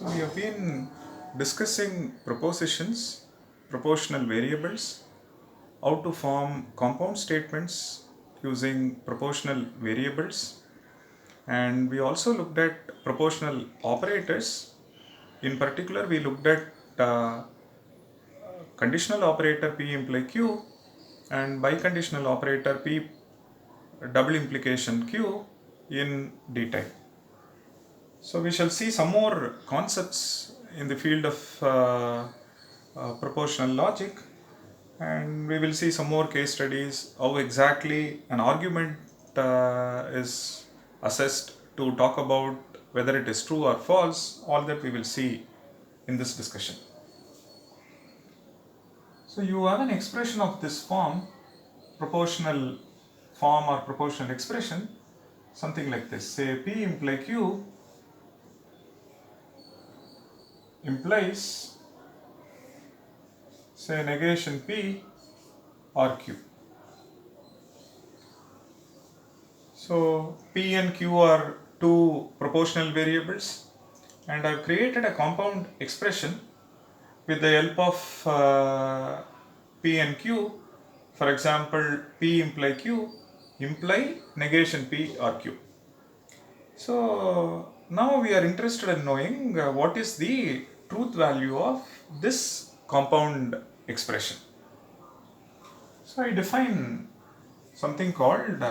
So we have been discussing propositions, propositional variables, how to form compound statements using propositional variables, and we also looked at propositional operators. In particular, we looked at conditional operator P imply Q and biconditional operator P double implication Q in detail. So we shall see some more concepts in the field of propositional logic, and we will see some more case studies how exactly an argument is assessed to talk about whether it is true or false. All that we will see in this discussion. So you have an expression of this form, propositional form or propositional expression, something like this. Say P imply Q implies, say, negation P or Q. So P and Q are two propositional variables, and I've created a compound expression with the help of P and Q. For example, P imply Q imply negation P or Q. So now we are interested in knowing what is the truth value of this compound expression. So I define something called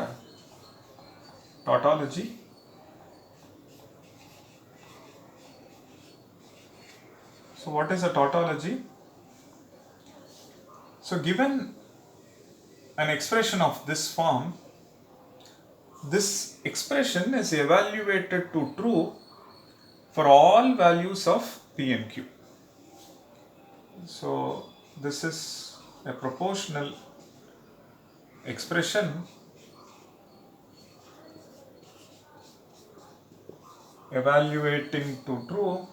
tautology. So what is a tautology? So given an expression of this form, this expression is evaluated to true for all values of P and Q. So this is a propositional expression evaluating to true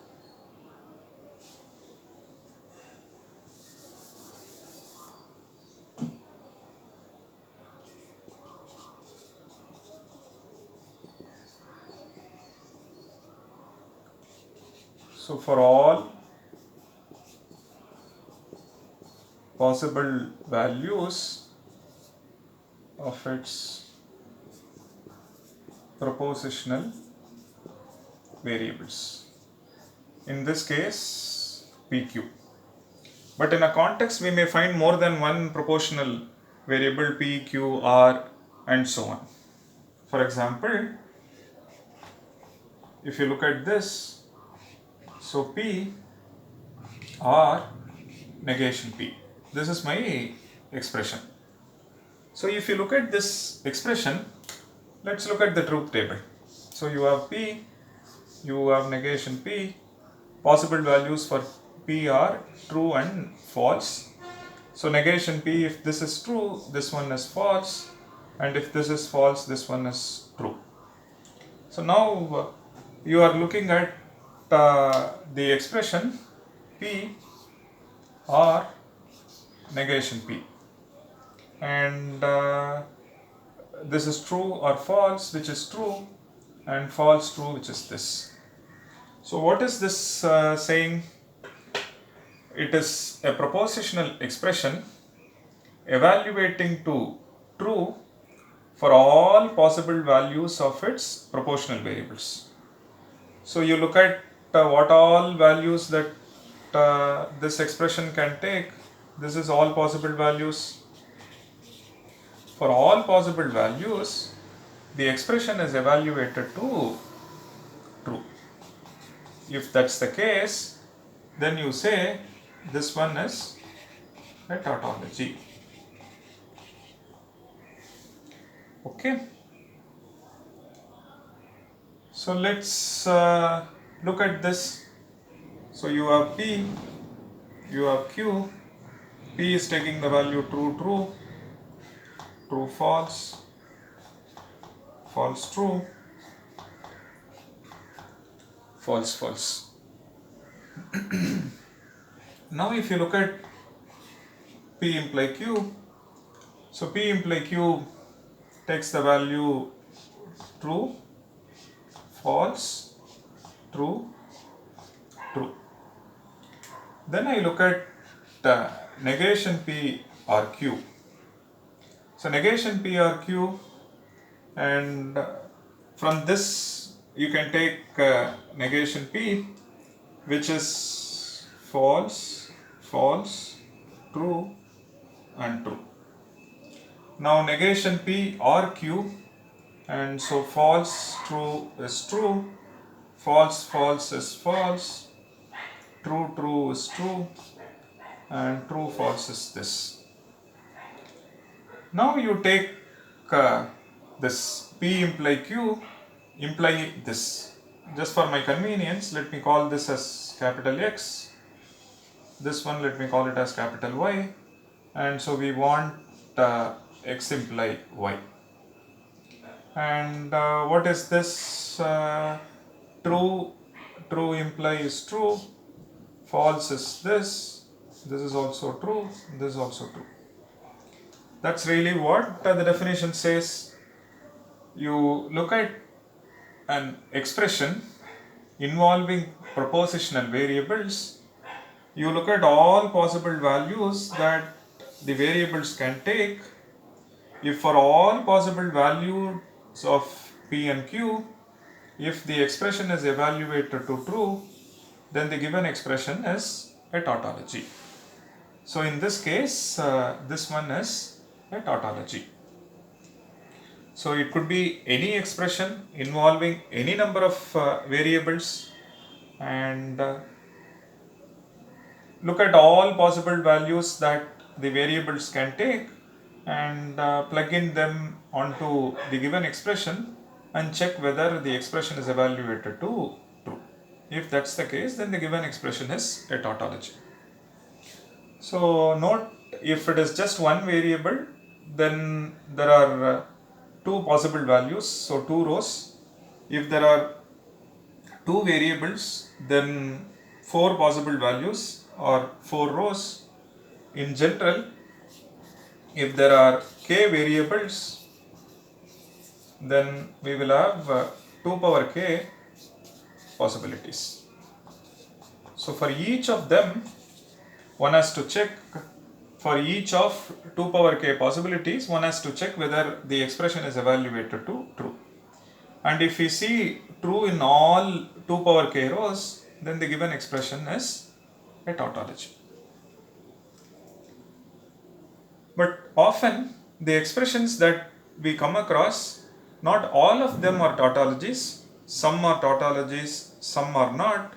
so for all possible values of its propositional variables. In this case, PQ. But in a context, we may find more than one propositional variable P, Q, R, and so on. For example, if you look at this, so P, R, negation P. This is my expression. So if you look at this expression, let's look at the truth table. So you have P, you have negation P, possible values for P are true and false. So negation P, if this is true, this one is false, and if this is false, this one is true. So now you are looking at the expression P or negation P, and this is true or false, which is true, and false true, which is this. So what is this saying? It is a propositional expression evaluating to true for all possible values of its propositional variables. So you look at what all values that this expression can take. This is all possible values. For all possible values, the expression is evaluated to true. If that's the case, then you say this one is a tautology. Okay. So let's look at this. So you have P, you have Q. P is taking the value true, true, true, false, false, true, false, false. Now if you look at P imply Q, so P imply Q takes the value true, false, true, true. Then I look at negation P or Q. So negation P or Q, and from this you can take negation P, which is false, false, true and true. Now negation P or Q, and so false, true is true, false, false is false, true, true is true, and true, false is this. Now you take this P imply Q, imply this. Just for my convenience, let me call this as capital X. This one let me call it as capital Y. And so we want X imply Y. And what is this? True imply is true, false is this is also true, this is also true. That's really what the definition says. You look at an expression involving propositional variables, you look at all possible values that the variables can take. If for all possible values of P and Q, if the expression is evaluated to true, then the given expression is a tautology. So in this case, this one is a tautology. So it could be any expression involving any number of variables, and look at all possible values that the variables can take and plug in them onto the given expression and check whether the expression is evaluated to true. If that's the case, then the given expression is a tautology. So note, if it is just one variable, then there are two possible values, so two rows. If there are two variables, then four possible values or four rows. In general, if there are k variables, then we will have 2 power k possibilities. So for each of them, one has to check, for each of 2 power k possibilities, one has to check whether the expression is evaluated to true. And if we see true in all 2 power k rows, then the given expression is a tautology. But often the expressions that we come across, not all of them are tautologies. Some are tautologies, some are not,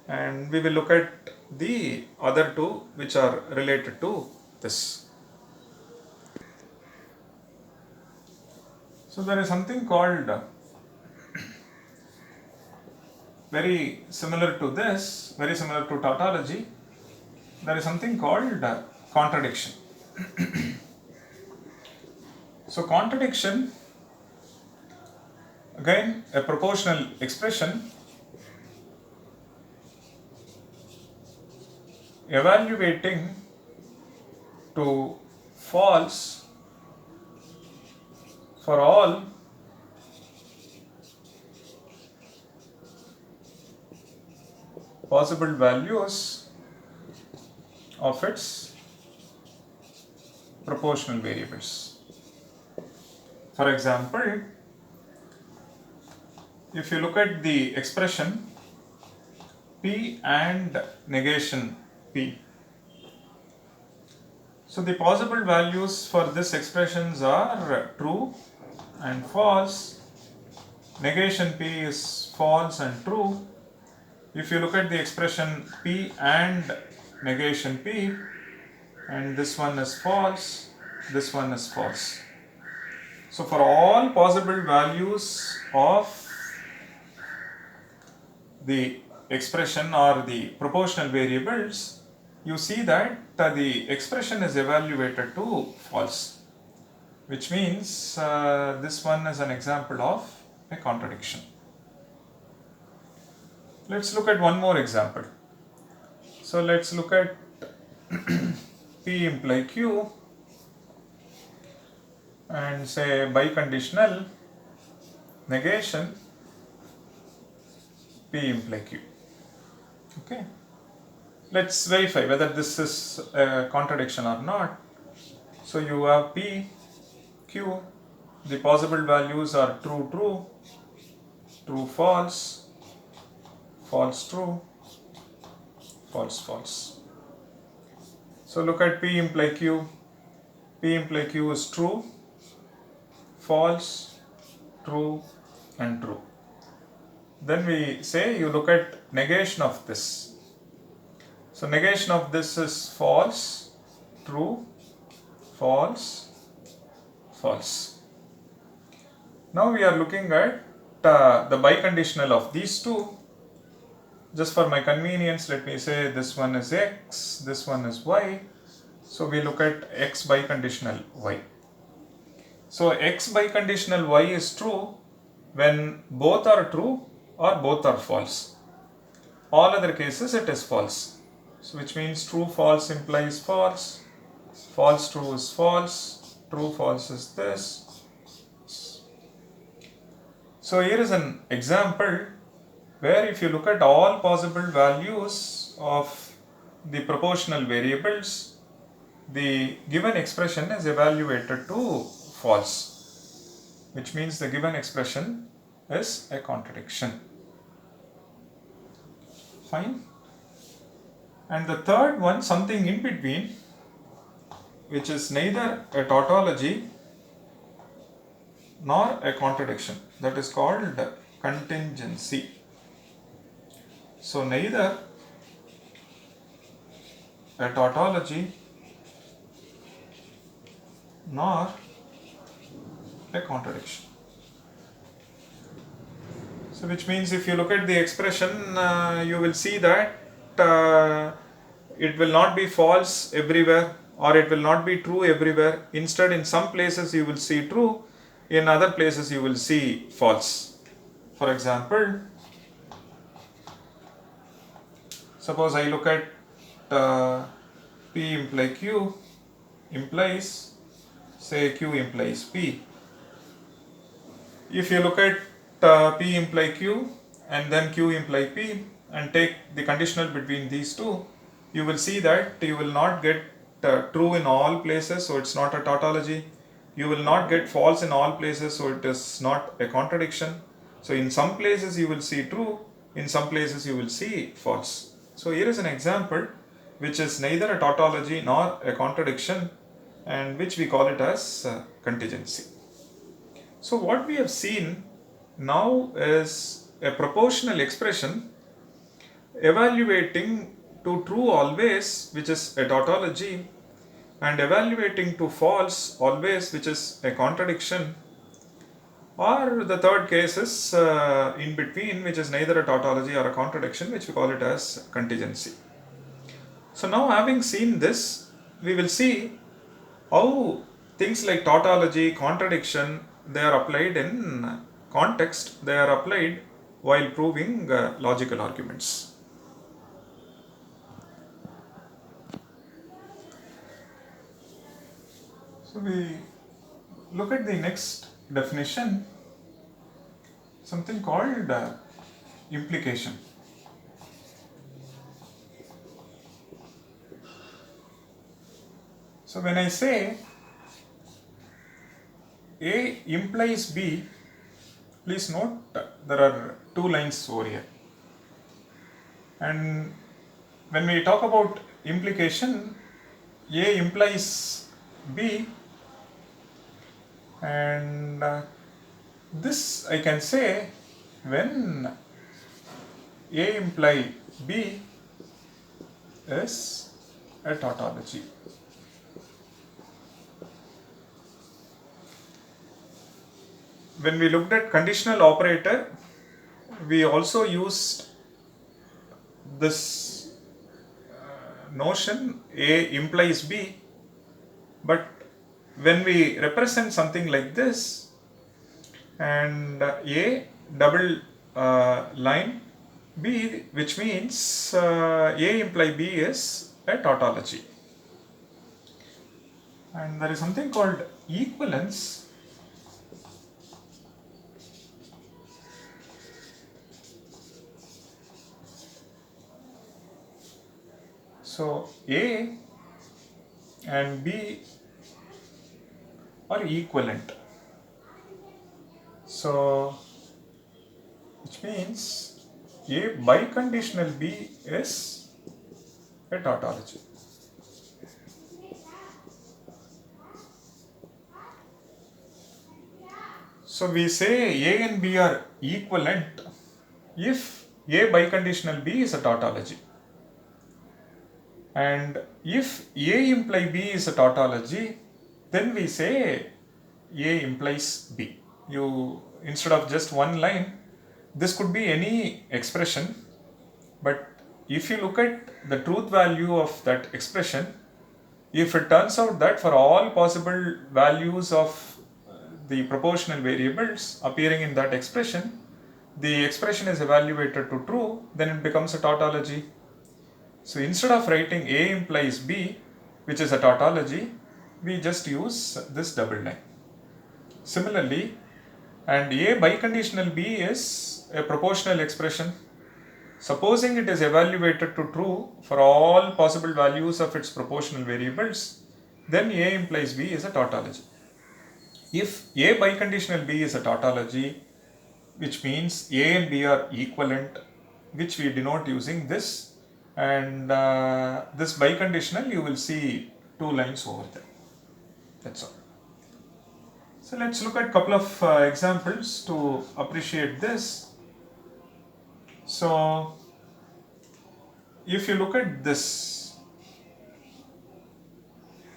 and we will look at the other two which are related to this. So there is something called, very similar to this, very similar to tautology, there is something called contradiction. So contradiction, again a proportional expression evaluating to false for all possible values of its proportional variables. For example, if you look at the expression P and negation P, so the possible values for this expressions are true and false. Negation P is false and true. If you look at the expression P and negation P, and this one is false, this one is false. So for all possible values of the expression or the proportional variables, you see that the expression is evaluated to false, which means this one is an example of a contradiction. Let's look at one more example. So let's look at P imply Q and say biconditional negation P imply Q. Okay, let's verify whether this is a contradiction or not. So you have P, Q, the possible values are true, true, true, false, false, true, false, false. So look at P imply Q. P imply Q is true, false, true, and true. Then we say you look at negation of this. So negation of this is false, true, false, false. Now we are looking at the biconditional of these two. Just for my convenience, let me say this one is x, this one is y. So we look at x biconditional y. So x biconditional y is true when both are true or both are false. All other cases it is false. So which means true false implies false, false true is false, true false is this. So here is an example where if you look at all possible values of the proportional variables, the given expression is evaluated to false, which means the given expression is a contradiction. Fine. And the third one, something in between, which is neither a tautology nor a contradiction, that is called contingency. So neither a tautology nor a contradiction. So which means if you look at the expression, you will see that it will not be false everywhere or it will not be true everywhere. Instead, in some places you will see true, in other places you will see false. For example, suppose I look at P imply Q implies, say Q implies P. If you look at P imply Q and then Q imply P and take the conditional between these two, you will see that you will not get true in all places, so it's not a tautology. You will not get false in all places, so it is not a contradiction. So in some places you will see true, in some places you will see false. So here is an example which is neither a tautology nor a contradiction and which we call it as contingency. So what we have seen now is a proportional expression evaluating to true always, which is a tautology, and evaluating to false always, which is a contradiction, or the third case is in between, which is neither a tautology or a contradiction, which we call it as contingency. So now, having seen this, we will see how things like tautology, contradiction, they are applied in context, they are applied while proving logical arguments. So we look at the next definition, something called implication. So when I say A implies B, please note there are two lines over here. And when we talk about implication, A implies B, and this I can say when A imply B is a tautology. When we looked at conditional operator, we also used this notion A implies B, but when we represent something like this and A double line B, which means A imply B is a tautology. And there is something called equivalence. So A and B are equivalent. So which means A biconditional B is a tautology. So we say A and B are equivalent if A biconditional B is a tautology. And if A imply B is a tautology, then we say A implies B. You, instead of just one line, this could be any expression, but if you look at the truth value of that expression, if it turns out that for all possible values of the proportional variables appearing in that expression, the expression is evaluated to true, then it becomes a tautology. So instead of writing A implies B, which is a tautology, we just use this double line. Similarly, and A biconditional B is a proportional expression. Supposing it is evaluated to true for all possible values of its proportional variables, then A implies B is a tautology. If A biconditional B is a tautology, which means A and B are equivalent, which we denote using this, and this biconditional, you will see two lines over there. That's all. So let's look at a couple of examples to appreciate this. So if you look at this,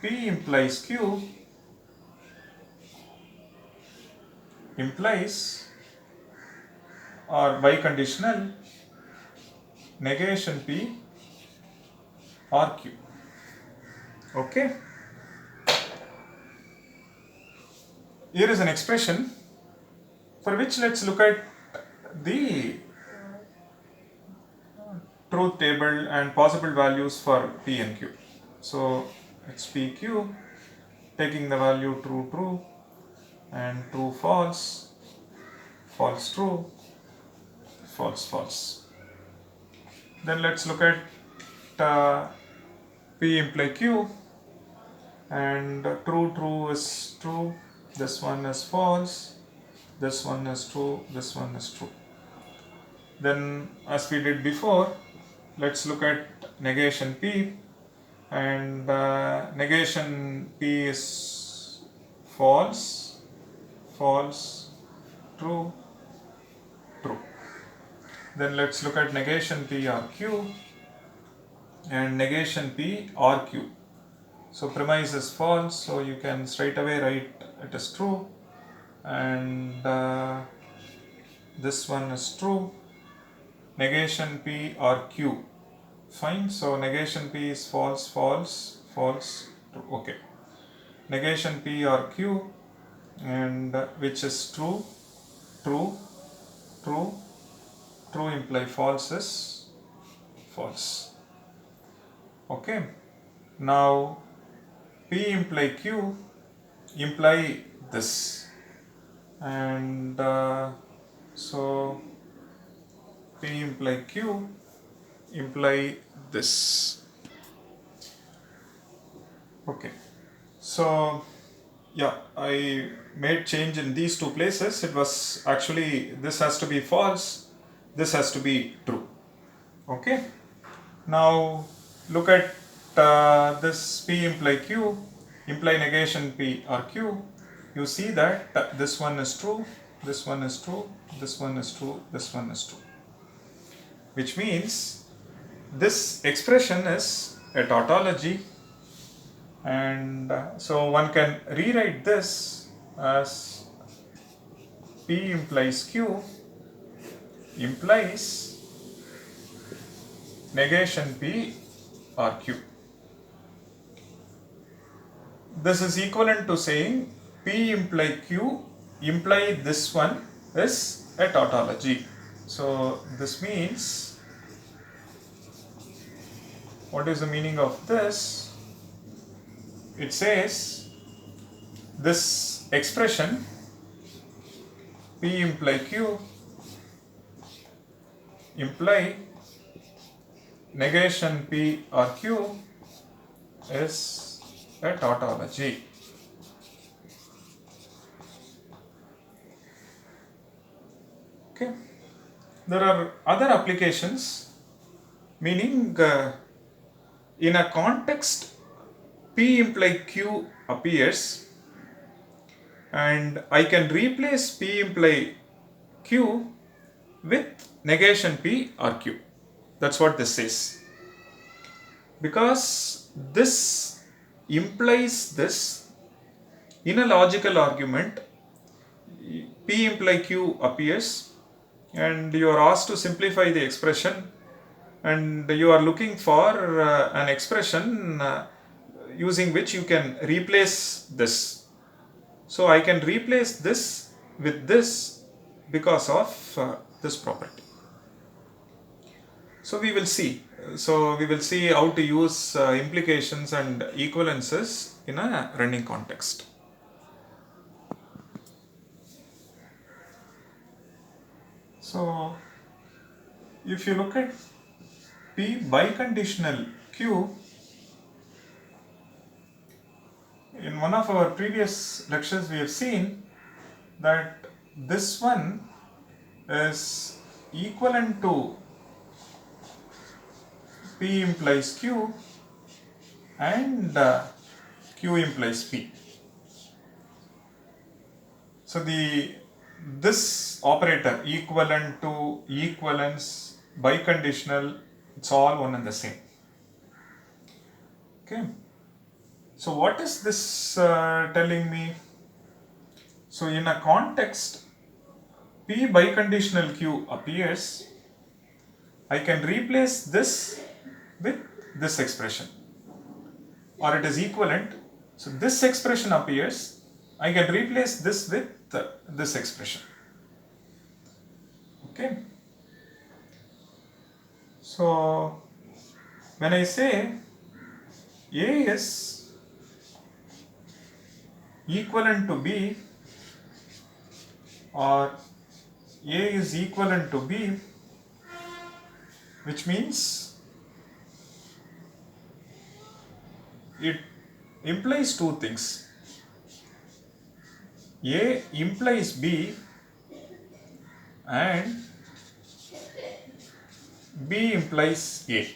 P implies Q implies or biconditional negation P or Q. Okay. Here is an expression for which let's look at the truth table and possible values for P and Q. So it's PQ, taking the value true, true, and true, false, false, true, false, false. Then let's look at P imply Q, and true, true is true, this one is false, this one is true, this one is true. Then as we did before, let's look at negation P, and negation P is false, false, true, true. Then let's look at negation P or Q and negation P or Q. So premise is false, so you can straight away write it is true, and this one is true. Negation P or Q, fine. So negation P is false, false, false, true. Okay. Negation P or Q, and which is true, true, true, true imply false is false. Okay. Now P imply Q imply this, and so P imply Q imply this. Okay, so yeah, I made change in these two places. It was actually, this has to be false, this has to be true. Okay, now look at this P imply Q imply negation P or Q. You see that this one is true, this one is true, this one is true, this one is true, which means this expression is a tautology, and so one can rewrite this as P implies Q implies negation P or Q. This is equivalent to saying P imply Q imply this one is a tautology. So this means, what is the meaning of this? It says this expression P imply Q imply negation P or Q is a tautology. Okay. There are other applications, meaning in a context P imply Q appears and I can replace P imply Q with negation P or Q. That's what this says. Because this implies this, in a logical argument, P imply Q appears and you are asked to simplify the expression and you are looking for an expression using which you can replace this. So I can replace this with this because of this property. So we will see. How to use implications and equivalences in a running context. So if you look at P biconditional Q, in one of our previous lectures we have seen that this one is equivalent to P implies Q and Q implies P. So this operator, equivalent to, equivalence, biconditional, it's all one and the same. Okay. So what is this telling me? So in a context P biconditional Q appears, I can replace this with this expression, or it is equivalent. So this expression appears, I can replace this with this expression. Okay. So when I say A is equivalent to B or A is equivalent to B, which means it implies two things. A implies B and B implies A.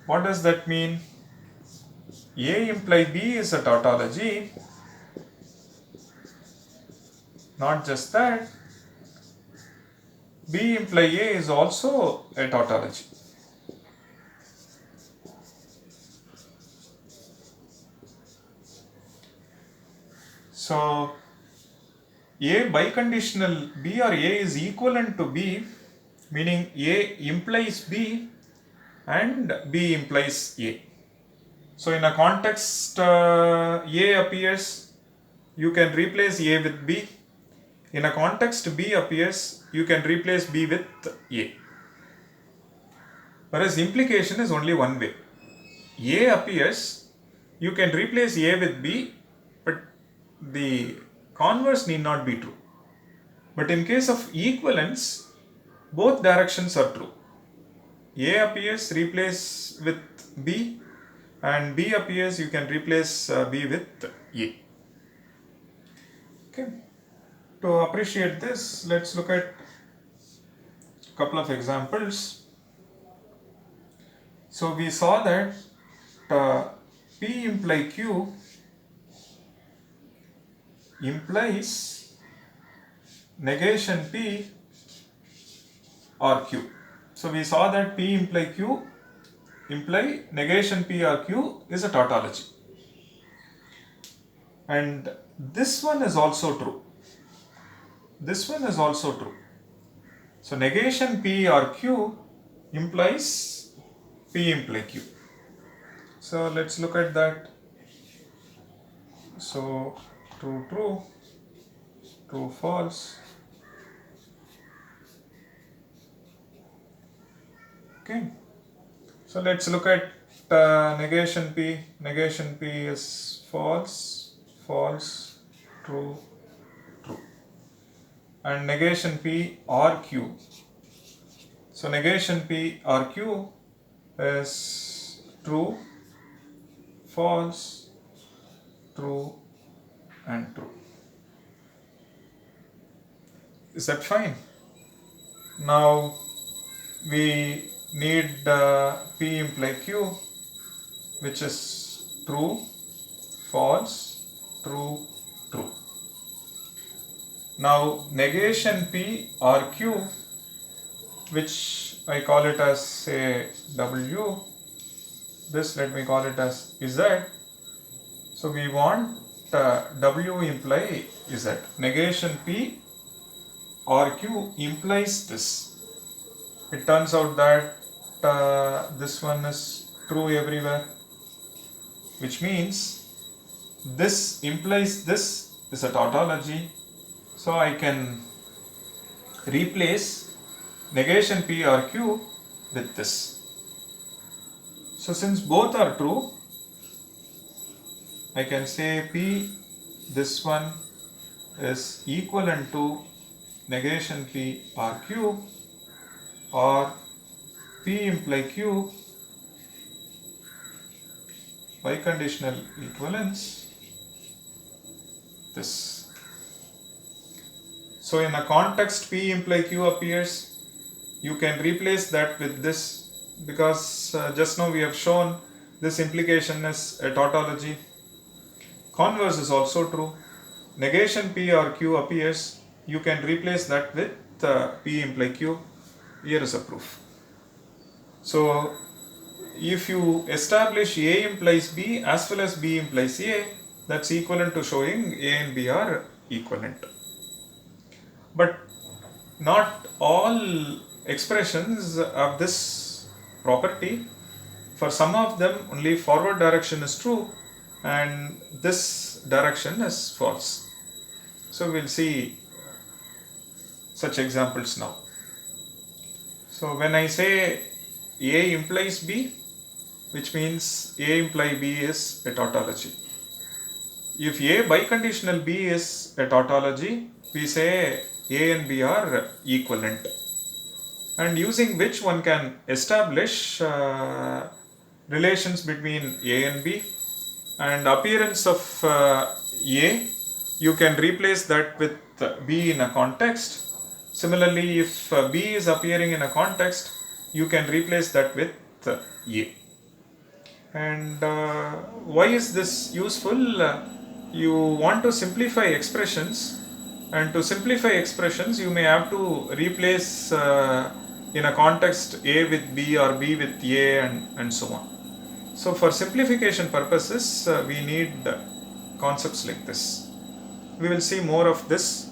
What does that mean? A imply B is a tautology. Not just that, B imply A is also a tautology. So A biconditional B or A is equivalent to B, meaning A implies B and B implies A. So in a context A appears, you can replace A with B. In a context B appears, you can replace B with A. Whereas implication is only one way. A appears, you can replace A with B, but the converse need not be true. But in case of equivalence, both directions are true. A appears, replace with B, and B appears, you can replace B with A. Okay. To appreciate this, let's look at a couple of examples. So we saw that P imply Q implies negation P or Q. So we saw that P imply Q imply negation P or Q is a tautology. And this one is also true. This one is also true. So negation P or Q implies P imply Q. So let's look at that. So true, true, true, false. Okay. So let's look at negation P. Negation P is false, false, true, true. And negation P or Q. So negation P or Q is true, false, true and true. Is that fine? Now we need P imply Q, which is true, false, true, true. Now negation P or Q, which I call it as say W, this let me call it as Z. So we want W imply Z. Negation P or Q implies this. It turns out that this one is true everywhere, which means this implies this is a tautology. So I can replace negation P or Q with this. So since both are true, I can say P, this one is equivalent to negation P or Q, or P imply Q, biconditional equivalence, this. So in a context P imply Q appears, you can replace that with this, because just now we have shown this implication is a tautology. Converse is also true. Negation P or Q appears, you can replace that with P imply Q. Here is a proof. So if you establish A implies B as well as B implies A, that's equivalent to showing A and B are equivalent. But not all expressions have this property. For some of them only forward direction is true and this direction is false. So we'll see such examples now. So when I say A implies B, which means A imply B is a tautology. If A biconditional B is a tautology, we say A and B are equivalent, and using which one can establish relations between A and B, and appearance of A, you can replace that with B in a context. Similarly, if B is appearing in a context, you can replace that with A. And why is this useful? You want to simplify expressions, and to simplify expressions you may have to replace in a context A with B or B with A and so on. So for simplification purposes we need concepts like this. We will see more of this